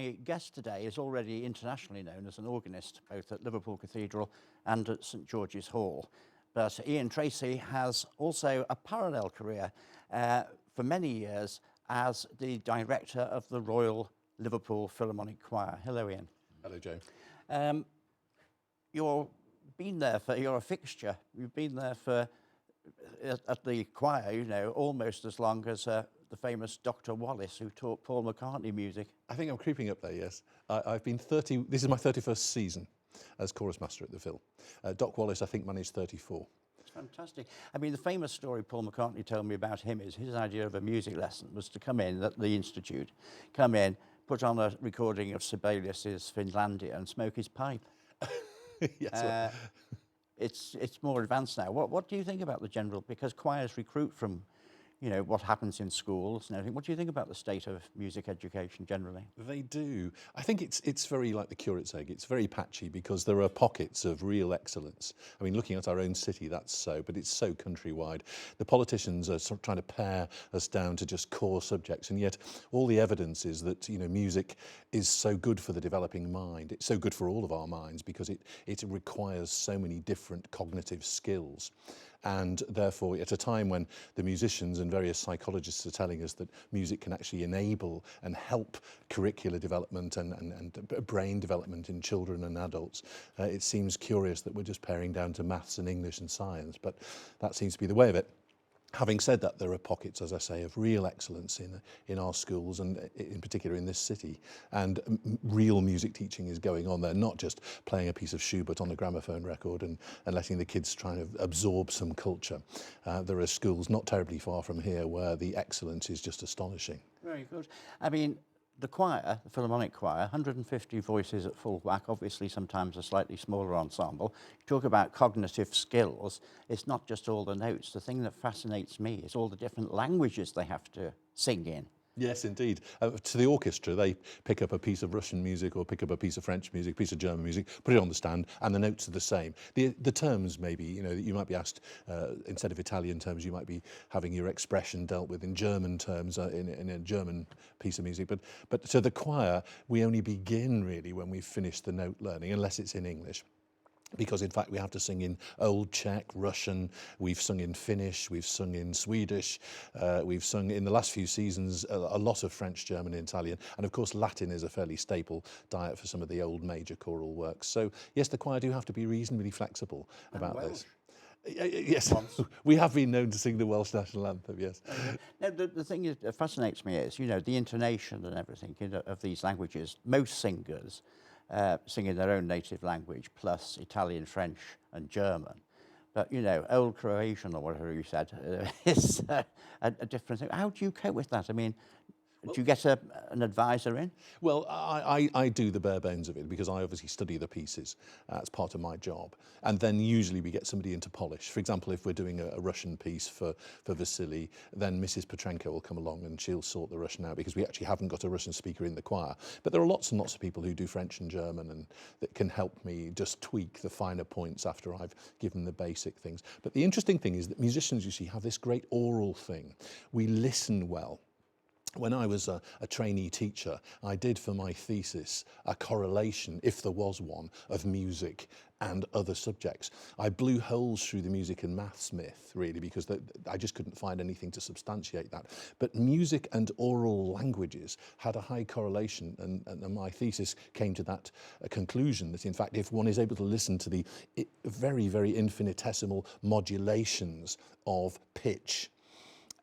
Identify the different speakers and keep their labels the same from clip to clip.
Speaker 1: My guest today is already internationally known as an organist, both at Liverpool Cathedral and at St George's Hall. But Ian Tracey has also a parallel career for many years as the director of the Royal Liverpool Philharmonic Choir. Hello, Ian.
Speaker 2: Hello, Joe.
Speaker 1: You're a fixture. You've been there for, at the choir, you know, almost as long as the famous Dr. Wallace, who taught Paul McCartney music.
Speaker 2: I think I'm creeping up there, yes. I've been 30, this is my 31st season as chorus master at the Phil. Doc Wallace, I think, managed 34.
Speaker 1: It's fantastic. I mean, the famous story Paul McCartney told me about him is his idea of a music lesson was to come in at the Institute, come in, put on a recording of Sibelius's Finlandia and smoke his pipe.
Speaker 2: Yes.
Speaker 1: It's more advanced now. What do you think about the general, because choirs recruit from, you know, what happens in schools and everything. What do you think about the state of music education generally?
Speaker 2: They do. I think it's very like the curate's egg. It's very patchy because there are pockets of real excellence. I mean, looking at our own city, that's so, but it's so countrywide. The politicians are sort of trying to pare us down to just core subjects, and yet all the evidence is that, you know, music is so good for the developing mind. It's so good for all of our minds because it requires so many different cognitive skills. And therefore, at a time when the musicians and various psychologists are telling us that music can actually enable and help curricular development and brain development in children and adults, it seems curious that we're just paring down to maths and English and science, but that seems to be the way of it. Having said that, there are pockets, as I say, of real excellence in our schools and in particular in this city. And real music teaching is going on there, not just playing a piece of Schubert on a gramophone record and letting the kids try and absorb some culture. There are schools not terribly far from here where the excellence is just astonishing.
Speaker 1: Very good. I mean, the choir, the Philharmonic Choir, 150 voices at full whack, obviously sometimes a slightly smaller ensemble. You talk about cognitive skills, it's not just all the notes. The thing that fascinates me is all the different languages they have to sing in.
Speaker 2: Yes, indeed. To the orchestra, they pick up a piece of Russian music or pick up a piece of French music, a piece of German music, put it on the stand, and the notes are the same. The terms, maybe, you know, you might be asked, instead of Italian terms, you might be having your expression dealt with in German terms, in a German piece of music. But to the choir, we only begin, really, when we've finished the note learning, unless it's in English. Because in fact we have to sing in Old Czech, Russian, we've sung in Finnish, we've sung in Swedish, we've sung in the last few seasons a lot of French, German and Italian, and of course Latin is a fairly staple diet for some of the old major choral works. So yes, the choir do have to be reasonably flexible about this. Yes, we have been known to sing the Welsh national anthem, yes.
Speaker 1: Now, the thing that fascinates me is, you know, the intonation and everything of these languages. Most singers sing in their own native language, plus Italian, French and German. But, you know, Old Croatian or whatever you said is a different thing. How do you cope with that? I mean, do you get an advisor in?
Speaker 2: Well, I do the bare bones of it because I obviously study the pieces as part of my job. And then usually we get somebody in to polish. For example, if we're doing a Russian piece for Vasily, then Mrs. Petrenko will come along and she'll sort the Russian out because we actually haven't got a Russian speaker in the choir. But there are lots and lots of people who do French and German and that can help me just tweak the finer points after I've given the basic things. But the interesting thing is that musicians, you see, have this great oral thing. We listen well. When I was a trainee teacher, I did for my thesis a correlation, if there was one, of music and other subjects. I blew holes through the music and maths myth, really, because I just couldn't find anything to substantiate that. But music and oral languages had a high correlation, and my thesis came to that conclusion that, in fact, if one is able to listen to the very, very infinitesimal modulations of pitch,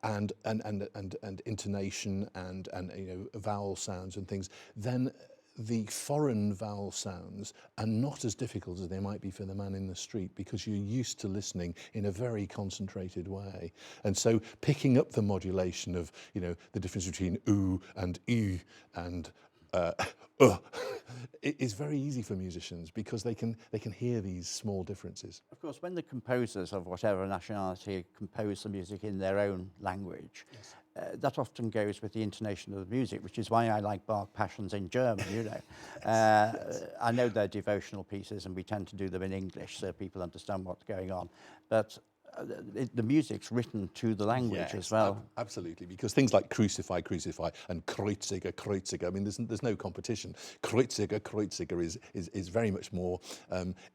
Speaker 2: and intonation and you know, vowel sounds and things, then the foreign vowel sounds are not as difficult as they might be for the man in the street because you're used to listening in a very concentrated way. And so picking up the modulation of, you know, the difference between oo and e and it is very easy for musicians because they can hear these small differences.
Speaker 1: Of course, when the composers of whatever nationality compose the music in their own language, yes, that often goes with the intonation of the music, which is why I like Bach Passions in German, you know. Yes. I know they're devotional pieces and we tend to do them in English so people understand what's going on. But the music's written to the language as well.
Speaker 2: Absolutely, because things like crucify, crucify, and kreuziger, kreuziger, I mean, there's no competition. Kreuziger, kreuziger is very much more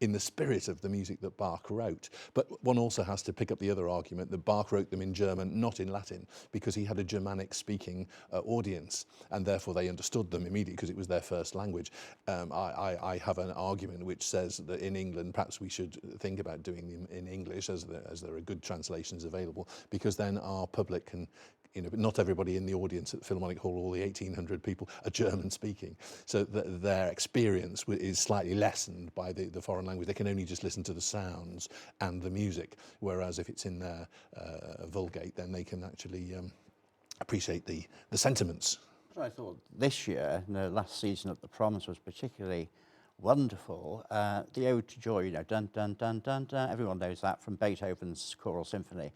Speaker 2: in the spirit of the music that Bach wrote. But one also has to pick up the other argument that Bach wrote them in German, not in Latin, because he had a Germanic-speaking audience, and therefore they understood them immediately because it was their first language. I have an argument which says that in England, perhaps we should think about doing them in English, as there are good translations available, because then our public can, but not everybody in the audience at the Philharmonic Hall, all the 1,800 people, are German speaking. So their experience is slightly lessened by the foreign language. They can only just listen to the sounds and the music, whereas if it's in their Vulgate, then they can actually appreciate the sentiments.
Speaker 1: I thought this year, the last season at the Proms was particularly wonderful. The Ode to Joy, dun, dun, dun, dun, dun, everyone knows that from Beethoven's Choral Symphony.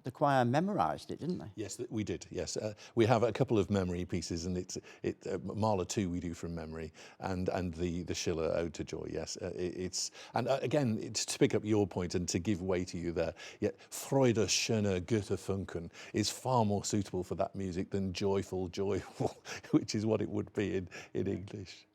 Speaker 1: The choir memorised it, didn't they?
Speaker 2: Yes, we did, yes. We have a couple of memory pieces, and Mahler 2 we do from memory, and the Schiller Ode to Joy, yes. Again, it's to pick up your point and to give way to you there, Freude, schöne, Goethe-Funken is far more suitable for that music than joyful, which is what it would be in English.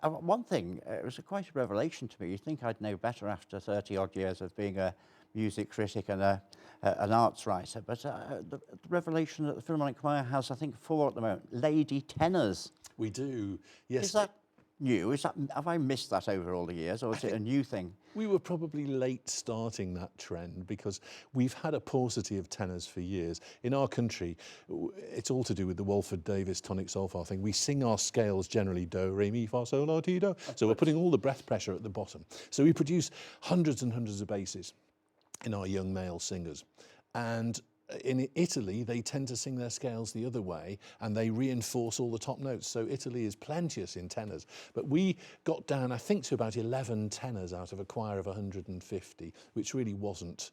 Speaker 1: One thing, it was quite a revelation to me. You'd think I'd know better after 30-odd years of being a music critic and an arts writer, but the revelation that the Philharmonic Choir has, I think, 4 at the moment, lady tenors.
Speaker 2: We do, yes.
Speaker 1: Is that new? Have I missed that over all the years, or is it a new thing?
Speaker 2: We were probably late starting that trend because we've had a paucity of tenors for years. In our country, it's all to do with the Walford Davis tonic solfa thing. We sing our scales generally do, re, mi, fa, sol, la, ti, do. So we're putting all the breath pressure at the bottom. So we produce hundreds and hundreds of basses in our young male singers. And in Italy, they tend to sing their scales the other way, and they reinforce all the top notes. So Italy is plenteous in tenors. But we got down, I think, to about 11 tenors out of a choir of 150, which really wasn't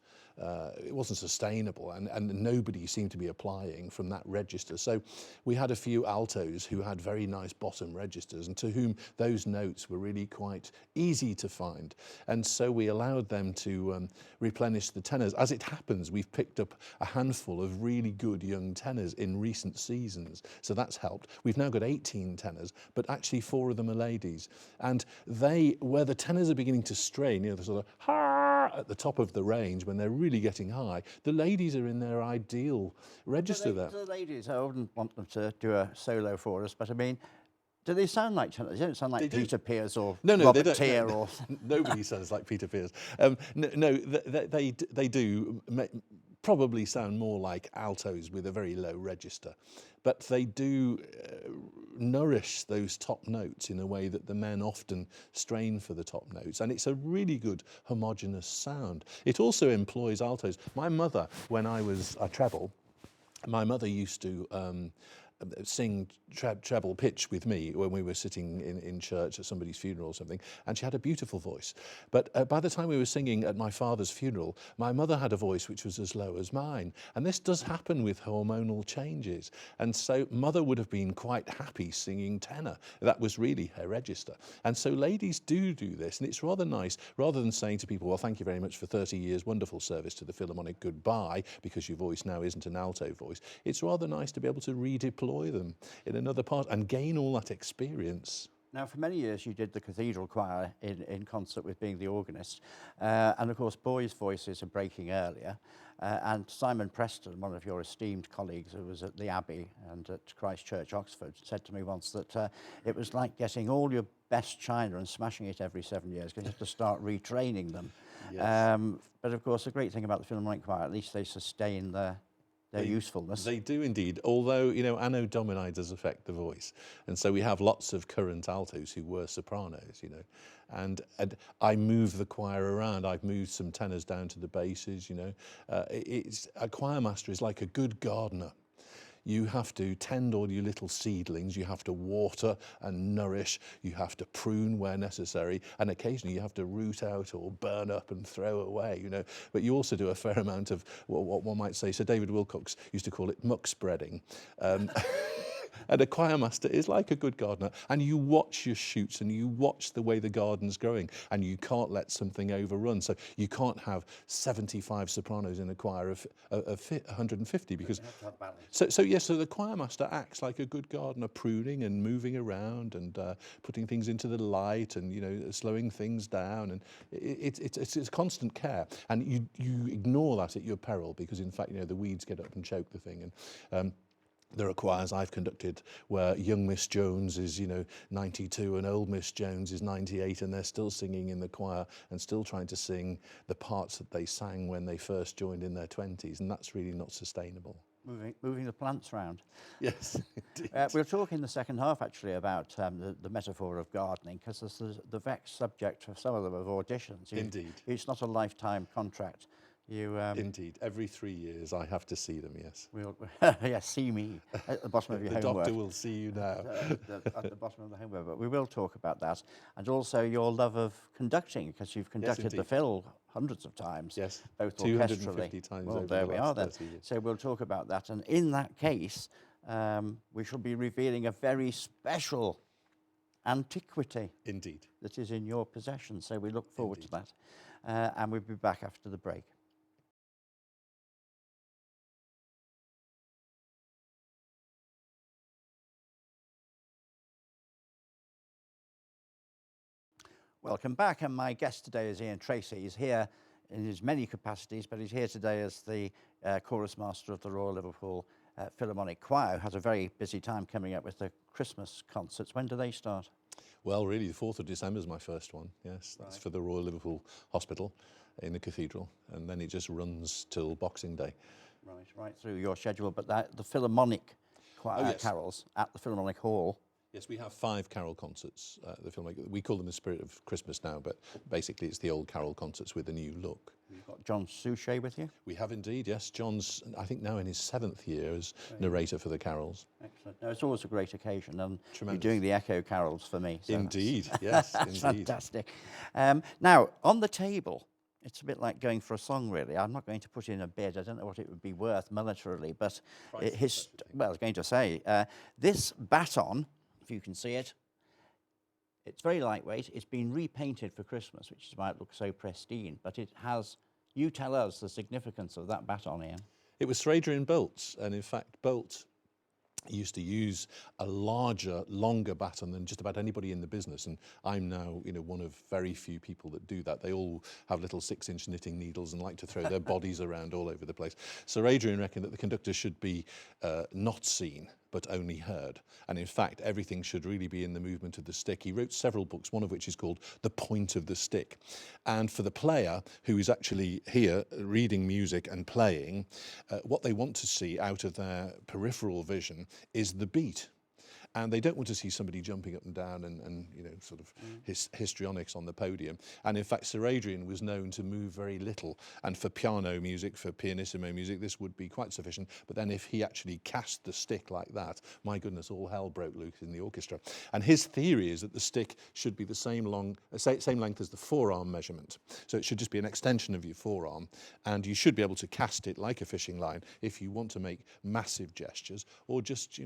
Speaker 2: sustainable, and nobody seemed to be applying from that register. So we had a few altos who had very nice bottom registers, and to whom those notes were really quite easy to find. And so we allowed them to replenish the tenors. As it happens, we've picked up a handful of really good young tenors in recent seasons, so that's helped. We've now got 18 tenors, but actually 4 of them are ladies. And where the tenors are beginning to strain, the sort of ha at the top of the range when they're really getting high, the ladies are in their ideal register there.
Speaker 1: The ladies, I wouldn't want them to do a solo for us, but I mean, do they sound like tenors? They don't sound like Peter Pears or Robert Tier or...
Speaker 2: Nobody sounds like Peter Pears. They do probably sound more like altos with a very low register, but they do nourish those top notes in a way that the men often strain for the top notes, and it's a really good homogeneous sound. It also employs altos. My mother, when I treble, my mother used to sing treble pitch with me when we were sitting in church at somebody's funeral or something, and she had a beautiful voice. But by the time we were singing at my father's funeral, my mother had a voice which was as low as mine, and this does happen with hormonal changes, and so mother would have been quite happy singing tenor. That was really her register. And so ladies do this, and it's rather nice, rather than saying to people, well, thank you very much for 30 years wonderful service to the Philharmonic, goodbye, because your voice now isn't an alto voice. It's rather nice to be able to redeploy them in another part and gain all that experience.
Speaker 1: Now, for many years, you did the Cathedral choir in concert with being the organist. And of course, boys' voices are breaking earlier. And Simon Preston, one of your esteemed colleagues who was at the Abbey and at Christ Church, Oxford, said to me once that it was like getting all your best china and smashing it every 7 years because you have to start retraining them. Yes. But of course, the great thing about the Philharmonic choir, at least they sustain their usefulness.
Speaker 2: They do indeed, although, Anno Domini does affect the voice. And so we have lots of current altos who were sopranos, and I move the choir around. I've moved some tenors down to the basses, a choir master is like a good gardener. You have to tend all your little seedlings, you have to water and nourish, you have to prune where necessary, and occasionally you have to root out or burn up and throw away, But you also do a fair amount of what one might say, Sir David Wilcox used to call it muck spreading. And a choir master is like a good gardener, and you watch your shoots and you watch the way the garden's growing, and you can't let something overrun. So you can't have 75 sopranos in a choir of 150 because. So the choir master acts like a good gardener, pruning and moving around and putting things into the light and slowing things down, and it's constant care, and you ignore that at your peril because in fact the weeds get up and choke the thing. And there are choirs I've conducted where young Miss Jones is 92 and old Miss Jones is 98, and they're still singing in the choir and still trying to sing the parts that they sang when they first joined in their 20s, and that's really not sustainable.
Speaker 1: Moving the plants round.
Speaker 2: Yes,
Speaker 1: we'll talk in the second half actually about the metaphor of gardening, because there's the vexed subject of some of them of auditions.
Speaker 2: Indeed.
Speaker 1: It's not a lifetime contract.
Speaker 2: Indeed, every 3 years I have to see them. Yes.
Speaker 1: Yes, see me at the bottom of your
Speaker 2: the
Speaker 1: homework.
Speaker 2: doctor will see you now.
Speaker 1: At the bottom of the homework, but we will talk about that, and also your love of conducting, because you've conducted the fill hundreds of times.
Speaker 2: Yes,
Speaker 1: both
Speaker 2: 250 times.
Speaker 1: Well,
Speaker 2: over
Speaker 1: there
Speaker 2: the
Speaker 1: we
Speaker 2: last
Speaker 1: are then.
Speaker 2: 30 years.
Speaker 1: So we'll talk about that, and in that case, we shall be revealing a very special antiquity.
Speaker 2: Indeed.
Speaker 1: That is in your possession. So we look forward to that, and we'll be back after the break. Welcome back, and my guest today is Tracey. He's here in his many capacities, but he's here today as the chorus master of the Royal Liverpool Philharmonic Choir, who has a very busy time coming up with the Christmas concerts. When do they start?
Speaker 2: Well, really, the 4th of December is my first one, yes. That's for the Royal Liverpool Hospital in the Cathedral, and then it just runs till Boxing Day.
Speaker 1: Right through your schedule, but the Philharmonic choir carols at the Philharmonic Hall.
Speaker 2: Yes, we have 5 carol concerts. The Philharmonic, we call them the Spirit of Christmas now, but basically it's the old carol concerts with a new look.
Speaker 1: You've got John Suchet with you?
Speaker 2: We have indeed, yes. John's, I think, now in his 7th year as narrator for the carols.
Speaker 1: Excellent. No, it's always a great occasion, and
Speaker 2: Tremendous.
Speaker 1: You're doing the echo carols for me. So
Speaker 2: Indeed, yes,
Speaker 1: that's
Speaker 2: indeed.
Speaker 1: Fantastic. Now, on the table, it's a bit like going for a song, really. I'm not going to put in a bid. I don't know what it would be worth monetarily, but I was going to say, this baton, if you can see it, it's very lightweight. It's been repainted for Christmas, which is why it looks so pristine, but it has, you tell us the significance of that baton, Ian.
Speaker 2: It was Sir Adrian Bolt's, and in fact, Bolt used to use a larger, longer baton than just about anybody in the business, and I'm now, one of very few people that do that. They all have little 6-inch knitting needles and like to throw their bodies around all over the place. Sir Adrian reckoned that the conductor should be not seen, but only heard. And in fact, everything should really be in the movement of the stick. He wrote several books, one of which is called The Point of the Stick. And for the player who is actually here reading music and playing, what they want to see out of their peripheral vision is the beat. And they don't want to see somebody jumping up and down and sort of histrionics on the podium. And in fact, Sir Adrian was known to move very little. And for piano music, for pianissimo music, this would be quite sufficient. But then if he actually cast the stick like that, my goodness, all hell broke loose in the orchestra. And his theory is that the stick should be the same length as the forearm measurement. So it should just be an extension of your forearm. And you should be able to cast it like a fishing line if you want to make massive gestures, or just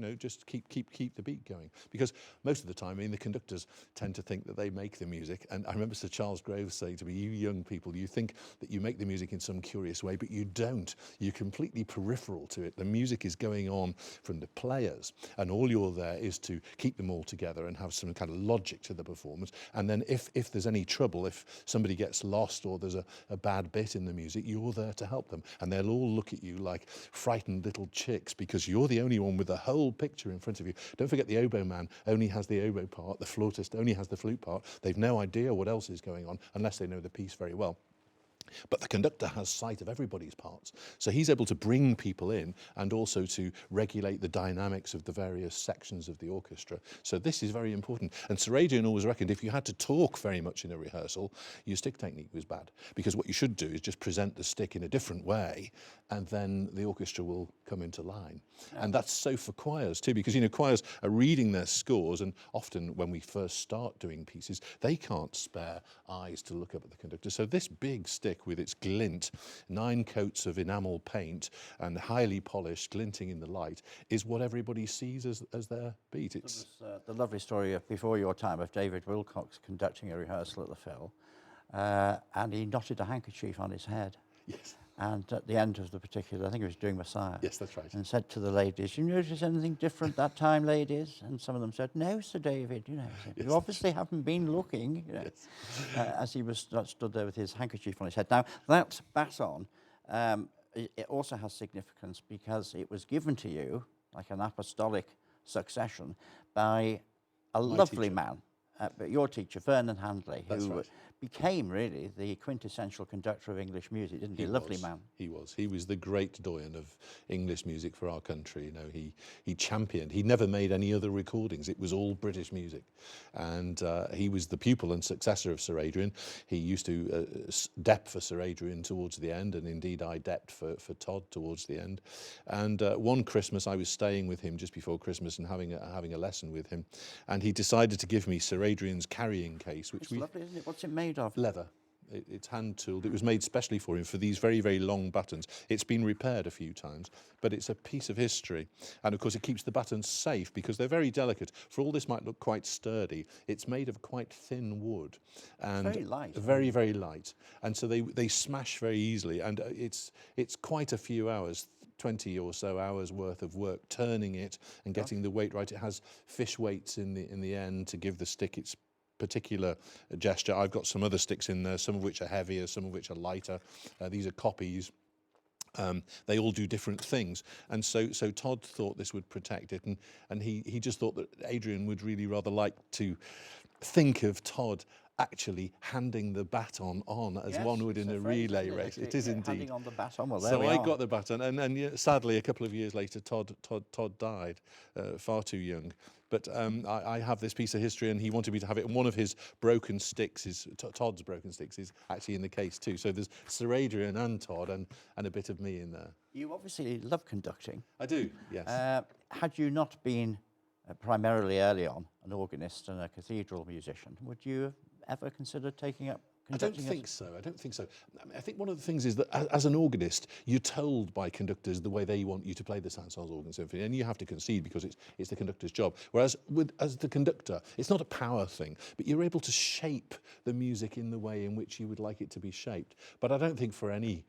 Speaker 2: keep the beat going, because most of the time, the conductors tend to think that they make the music. And I remember Sir Charles Groves saying to me, you young people, you think that you make the music in some curious way, but you don't. You're completely peripheral to it. The music is going on from the players, and all you're there is to keep them all together and have some kind of logic to the performance. And then if there's any trouble, if somebody gets lost or there's a bad bit in the music, you're there to help them. And they'll all look at you like frightened little chicks, because you're the only one with the whole picture in front of you. Don't forget, the oboe man only has the oboe part, the flautist only has the flute part. They've no idea what else is going on unless they know the piece very well. But the conductor has sight of everybody's parts. So he's able to bring people in and also to regulate the dynamics of the various sections of the orchestra. So this is very important. And Sir Adrian always reckoned if you had to talk very much in a rehearsal, your stick technique was bad. Because what you should do is just present the stick in a different way and then the orchestra will come into line. And that's so for choirs too, because choirs are reading their scores, and often when we first start doing pieces, they can't spare eyes to look up at the conductor. So this big stick with its glint, 9 coats of enamel paint and highly polished, glinting in the light, is what everybody sees as their beat. It's
Speaker 1: the lovely story of before your time of David Wilcox conducting a rehearsal at the Phil, and he knotted a handkerchief on his head.
Speaker 2: yes.
Speaker 1: And at the end of the particular, I think he was doing Messiah.
Speaker 2: Yes, that's right.
Speaker 1: And said to the ladies, "You notice anything different that time, ladies?" And some of them said, "No, Sir David, said,
Speaker 2: Yes,
Speaker 1: you obviously haven't been looking,"
Speaker 2: Yes.
Speaker 1: as he was stood there with his handkerchief on his head. Now, that baton, it also has significance because it was given to you, like an apostolic succession, by a lovely
Speaker 2: teacher.
Speaker 1: man. But your teacher, Vernon Handley,
Speaker 2: That's
Speaker 1: who
Speaker 2: right.
Speaker 1: became really the quintessential conductor of English music, didn't he? Lovely man.
Speaker 2: He was. He was the great doyen of English music for our country. He championed. He never made any other recordings. It was all British music, and he was the pupil and successor of Sir Adrian. He used to dep for Sir Adrian towards the end, and indeed I depped for Todd towards the end. And one Christmas I was staying with him just before Christmas and having a lesson with him, and he decided to give me Sir Adrian's carrying case, which
Speaker 1: It's lovely, isn't it? What's it made of?
Speaker 2: leather. It's hand tooled. It was made specially for him for these very, very long buttons. It's been repaired a few times, but it's a piece of history. And of course, it keeps the buttons safe because they're very delicate. For all this might look quite sturdy, it's made of quite thin wood and
Speaker 1: very light.
Speaker 2: very, very light. And so they smash very easily. And it's quite a few hours. 20 or so hours worth of work turning it and getting the weight right. It has fish weights in the end to give the stick its particular gesture. I've got some other sticks in there, some of which are heavier, some of which are lighter. These are copies. They all do different things, and so Todd thought this would protect it, and he just thought that Adrian would really rather like to think of Todd actually handing the baton on as one would in a relay race. It is indeed.
Speaker 1: Handing on the baton. Well, there
Speaker 2: So
Speaker 1: we
Speaker 2: I
Speaker 1: are.
Speaker 2: got the baton, and sadly, a couple of years later, Todd died, far too young. But I have this piece of history, and he wanted me to have it. And one of his broken sticks, Todd's broken sticks, is actually in the case too. So there's Sir Adrian and Todd, and a bit of me in there.
Speaker 1: You obviously love conducting.
Speaker 2: I do, yes.
Speaker 1: Had you not been primarily early on an organist and a cathedral musician, would you have ever considered taking up
Speaker 2: I don't
Speaker 1: conducting?
Speaker 2: think so. I don't think so. I think one of the things is that as an organist, you're told by conductors the way they want you to play the Saint-Saëns organ symphony, and you have to concede because it's the conductor's job. Whereas as the conductor, it's not a power thing, but you're able to shape the music in the way in which you would like it to be shaped. But I don't think for any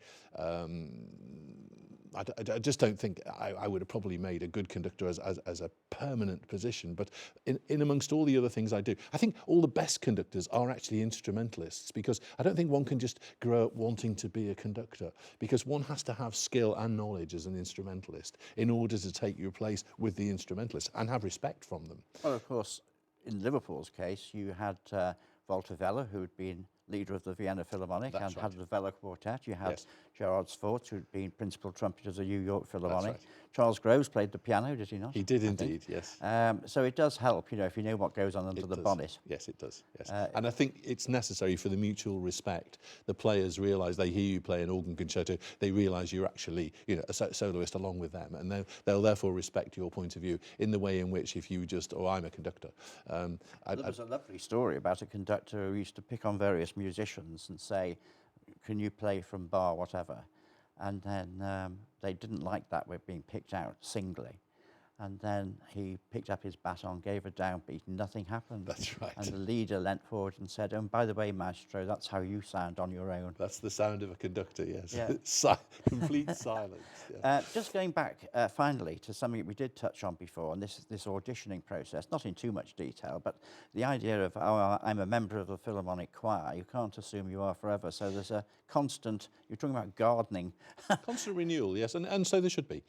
Speaker 2: I just don't think I would have probably made a good conductor as a permanent position. But in amongst all the other things I do, I think all the best conductors are actually instrumentalists, because I don't think one can just grow up wanting to be a conductor, because one has to have skill and knowledge as an instrumentalist in order to take your place with the instrumentalists and have respect from them.
Speaker 1: Well, of course, in Liverpool's case, you had Walter Weller, who had been leader of the Vienna Philharmonic.
Speaker 2: That's
Speaker 1: and
Speaker 2: right.
Speaker 1: had the Weller Quartet. You had
Speaker 2: Yes.
Speaker 1: Gerard Sforz, who'd been principal trumpeter of the New York Philharmonic.
Speaker 2: right.
Speaker 1: Charles Groves played the piano, did he not?
Speaker 2: He did
Speaker 1: I think?
Speaker 2: indeed, yes.
Speaker 1: So it does help, if you know what goes on under
Speaker 2: It
Speaker 1: the
Speaker 2: does.
Speaker 1: bonnet.
Speaker 2: Yes, it does. Yes, and I think it's necessary for the mutual respect. The players realise, they hear you play an organ concerto, they realise you're actually, a soloist along with them, and they'll therefore respect your point of view in the way in which if you just, I'm a conductor.
Speaker 1: There was a lovely story about a conductor who used to pick on various musicians and say, "Can you play from bar whatever?" And then they didn't like that way being picked out singly. And then he picked up his baton, gave a downbeat, and nothing happened.
Speaker 2: That's right.
Speaker 1: And the leader leant forward and said, "Oh, by the way, maestro, that's how you sound on your own."
Speaker 2: That's the sound of a conductor, yes.
Speaker 1: Yeah.
Speaker 2: Complete silence. Yeah.
Speaker 1: Just going back, finally, to something we did touch on before, and this auditioning process, not in too much detail, but the idea of, I'm a member of the Philharmonic Choir, you can't assume you are forever, so there's a constant, you're talking about gardening.
Speaker 2: Constant renewal, yes, and so there should be.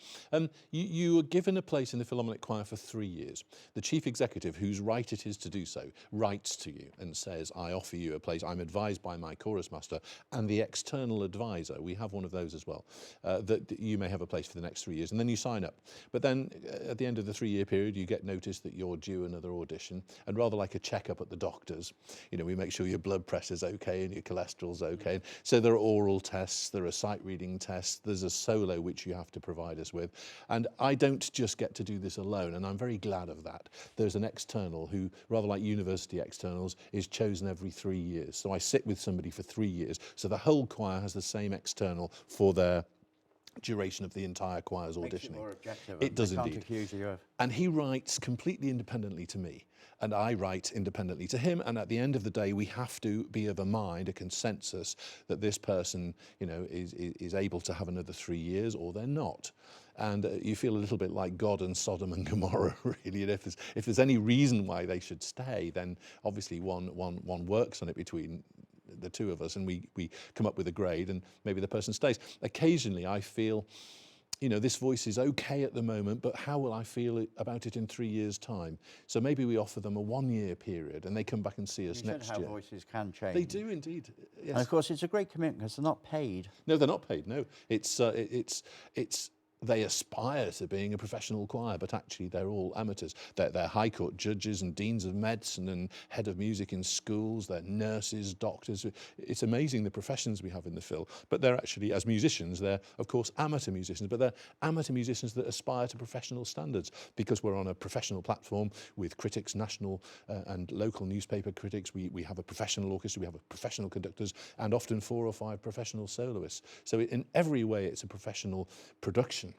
Speaker 2: You are given a place in the Philharmonic Choir for 3 years, the chief executive, whose right it is to do so, writes to you and says, I offer you a place. I'm advised by my chorus master and the external advisor, we have one of those as well, that you may have a place for the next 3 years, and then you sign up. But then at the end of the 3-year period, you get notice that you're due another audition, and rather like a checkup at the doctor's, you know, we make sure your blood pressure's okay and your cholesterol's okay. So there are oral tests, there are sight reading tests, there's a solo which you have to provide us with. And I don't just get to do this alone, and I'm very glad of that. There's an external who, rather like university externals, is chosen every 3 years. So I sit with somebody for 3 years. So the whole choir has the same external for their duration of the entire choir's auditioning.
Speaker 1: Makes it more objective.
Speaker 2: It does
Speaker 1: they
Speaker 2: indeed.
Speaker 1: Can't accuse you of.
Speaker 2: And he writes completely independently to me, and I write independently to him. And at the end of the day, we have to be of a mind, a consensus, that this person, you know, is able to have another 3 years, or they're not. And you feel a little bit like God and Sodom and Gomorrah, really. And if there's any reason why they should stay, then obviously one works on it between the two of us, and we come up with a grade, and maybe the person stays. Occasionally I feel, you know, this voice is okay at the moment, but how will I feel about it in 3 years' time? So maybe we offer them a 1-year period and they come back and see us next year.
Speaker 1: How voices can change.
Speaker 2: They do indeed, yes.
Speaker 1: And of course, it's a great commitment because they're not paid.
Speaker 2: No, they're not paid, no. It's they aspire to being a professional choir, but actually they're all amateurs. They're High Court judges and deans of medicine and head of music in schools. They're nurses, doctors. It's amazing the professions we have in the Phil. But they're actually, as musicians, they're of course amateur musicians, but they're amateur musicians that aspire to professional standards, because we're on a professional platform with critics, national and local newspaper critics. We have a professional orchestra, we have professional conductors, and often 4 or 5 professional soloists. So in every way, it's a professional production.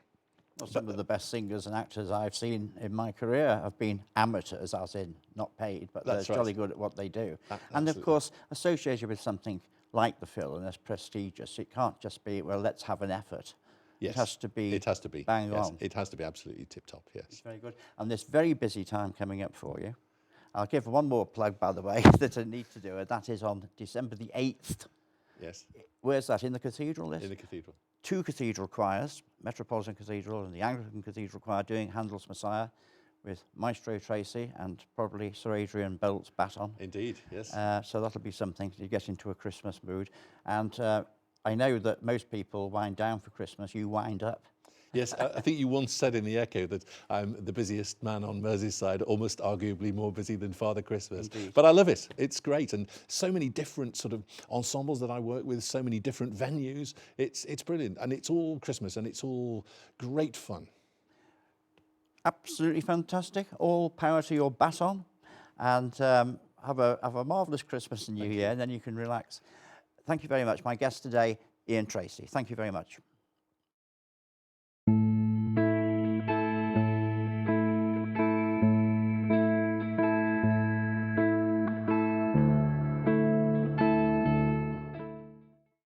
Speaker 1: Well, some of the best singers and actors I've seen in my career have been amateurs, as in not paid, but they're jolly good at what they do. And of course, associated with something like the Phil and as prestigious, it can't just be, well, let's have an effort.
Speaker 2: Yes.
Speaker 1: It has to be.
Speaker 2: It has to be.
Speaker 1: Bang
Speaker 2: yes.
Speaker 1: on.
Speaker 2: It has to be absolutely tip-top, yes.
Speaker 1: It's very good. And this very busy time coming up for you. I'll give one more plug, by the way, that I need to do, and that is on December the 8th.
Speaker 2: Yes.
Speaker 1: Where's that? In the Cathedral list?
Speaker 2: In the Cathedral. 2
Speaker 1: cathedral choirs, Metropolitan Cathedral and the Anglican Cathedral Choir, doing Handel's Messiah with Maestro Tracey and probably Sir Adrian Bolt's baton.
Speaker 2: Indeed, yes.
Speaker 1: So that'll be something to get into a Christmas mood. And I know that most people wind down for Christmas. You wind up.
Speaker 2: Yes, I think you once said in the Echo that I'm the busiest man on Merseyside, almost arguably more busy than Father Christmas.
Speaker 1: Indeed.
Speaker 2: But I love it. It's great. And so many different sort of ensembles that I work with, so many different venues. It's brilliant. And it's all Christmas and it's all great fun.
Speaker 1: Absolutely fantastic. All power to your baton. And have a marvellous Christmas and New Year, and then you can relax. Thank you very much. My guest today, Ian Tracey. Thank you very much.